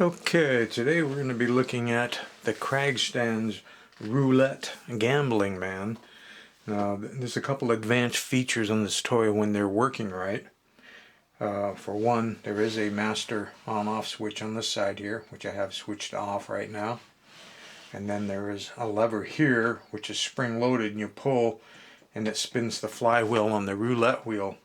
Okay, today we're going to be looking at the Cragstan's Roulette Gambling Man. Now, there's a couple advanced features on this toy when they're working right. For one, there is a master on-off switch on this side here, which I have switched off right now. And then there is a lever here, which is spring-loaded, and you pull, and it spins the flywheel on the roulette wheel.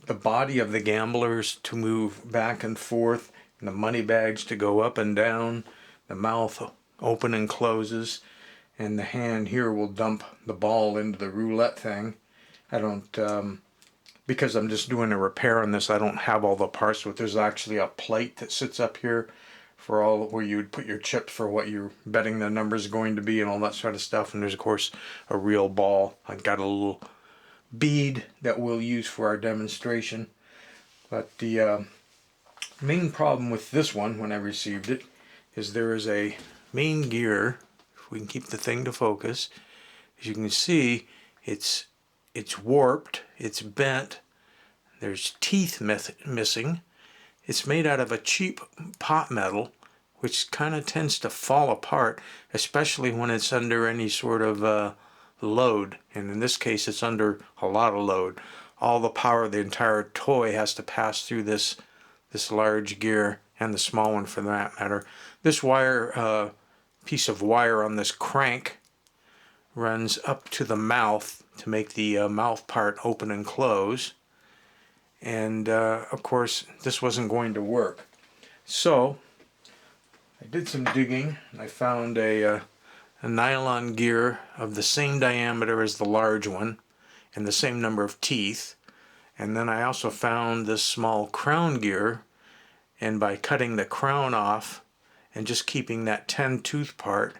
The body of the gamblers to move back and forth, and the money bags to go up and down, the mouth open and closes, and the hand here will dump the ball into the roulette thing. I don't, because I'm just doing a repair on this, I don't have all the parts, but there's actually a plate that sits up here for all where you would put your chips for what you're betting the number's going to be and all that sort of stuff. And there's of course a real ball. I've got a little bead that we'll use for our demonstration. But the main problem with this one when I received it is there is a main gear. If we can keep the thing to focus, as you can see, it's warped, it's bent, there's teeth missing. It's made out of a cheap pot metal, which kind of tends to fall apart, especially when it's under any sort of load, and in this case it's under a lot of load. All the power of the entire toy has to pass through this large gear, and the small one for that matter. This wire, piece of wire on this crank runs up to the mouth to make the mouth part open and close, and of course this wasn't going to work. So I did some digging and I found a nylon gear of the same diameter as the large one and the same number of teeth. And then I also found this small crown gear, and by cutting the crown off and just keeping that 10 tooth part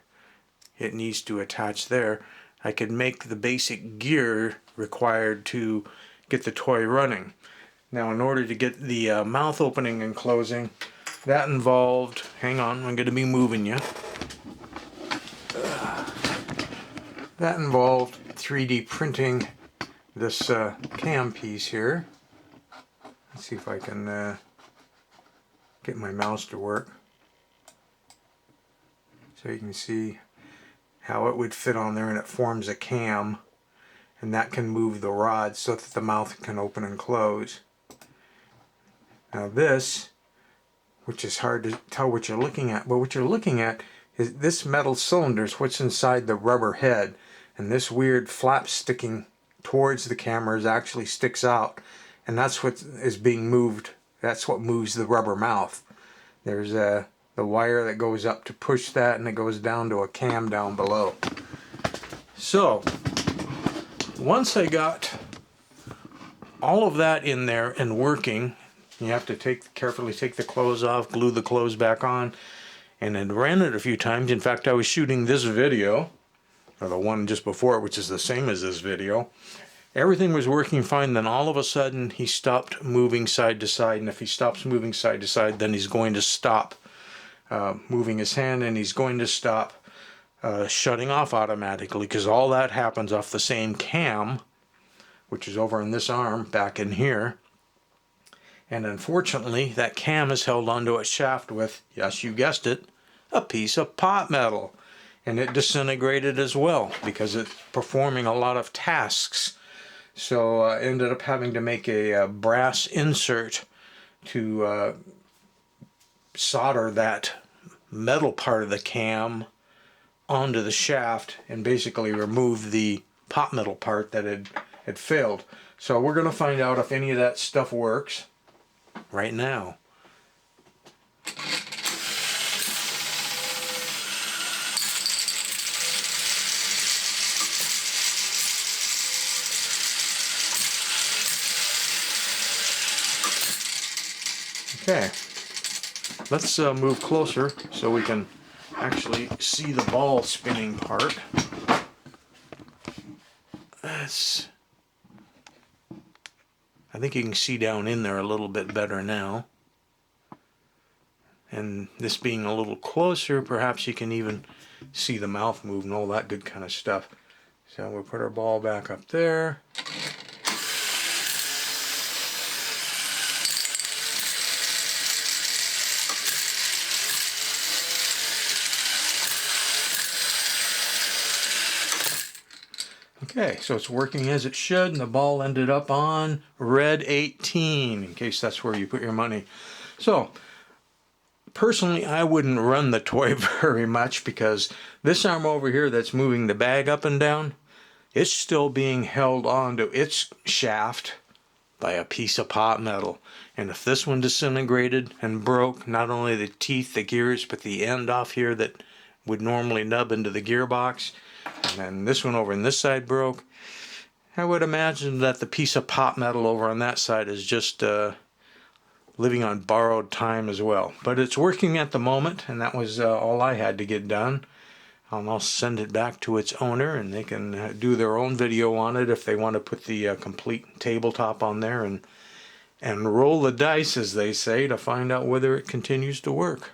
it needs to attach there, I could make the basic gear required to get the toy running. Now, in order to get the mouth opening and closing, that involved, hang on, I'm going to be moving you. That involved 3D printing this cam piece here. Let's see if I can get my mouse to work. So you can see how it would fit on there, and it forms a cam, and that can move the rod so that the mouth can open and close. Now this, which is hard to tell what you're looking at, but what you're looking at is this metal cylinder is what's inside the rubber head, and this weird flap sticking towards the camera actually sticks out, and that's what is being moved. That's what moves the rubber mouth. There's the wire that goes up to push that, and it goes down to a cam down below. So once I got all of that in there and working, you have to carefully take the clothes off, glue the clothes back on, and then ran it a few times. In fact, I was shooting this video, or the one just before it, which is the same as this video. Everything was working fine, then all of a sudden he stopped moving side to side, and if he stops moving side to side, then he's going to stop moving his hand, and he's going to stop shutting off automatically, because all that happens off the same cam, which is over in this arm back in here. And unfortunately, that cam is held onto its shaft with, yes, you guessed it, a piece of pot metal. And it disintegrated as well because it's performing a lot of tasks. So I ended up having to make a brass insert to solder that metal part of the cam onto the shaft and basically remove the pot metal part that had failed. So we're going to find out if any of that stuff works right now. Okay, let's move closer so we can actually see the ball spinning part. I think you can see down in there a little bit better now. And this being a little closer, perhaps you can even see the mouth move and all that good kind of stuff. So we'll put our ball back up there. Okay, so it's working as it should, and the ball ended up on red 18, in case that's where you put your money. So, personally, I wouldn't run the toy very much, because this arm over here that's moving the bag up and down, it's still being held onto its shaft by a piece of pot metal. And if this one disintegrated and broke, not only the teeth, the gears, but the end off here that would normally nub into the gearbox, and then this one over on this side broke, I would imagine that the piece of pot metal over on that side is just living on borrowed time as well. But it's working at the moment, and that was all I had to get done. I'll send it back to its owner, and they can do their own video on it if they want to put the complete tabletop on there and roll the dice, as they say, to find out whether it continues to work.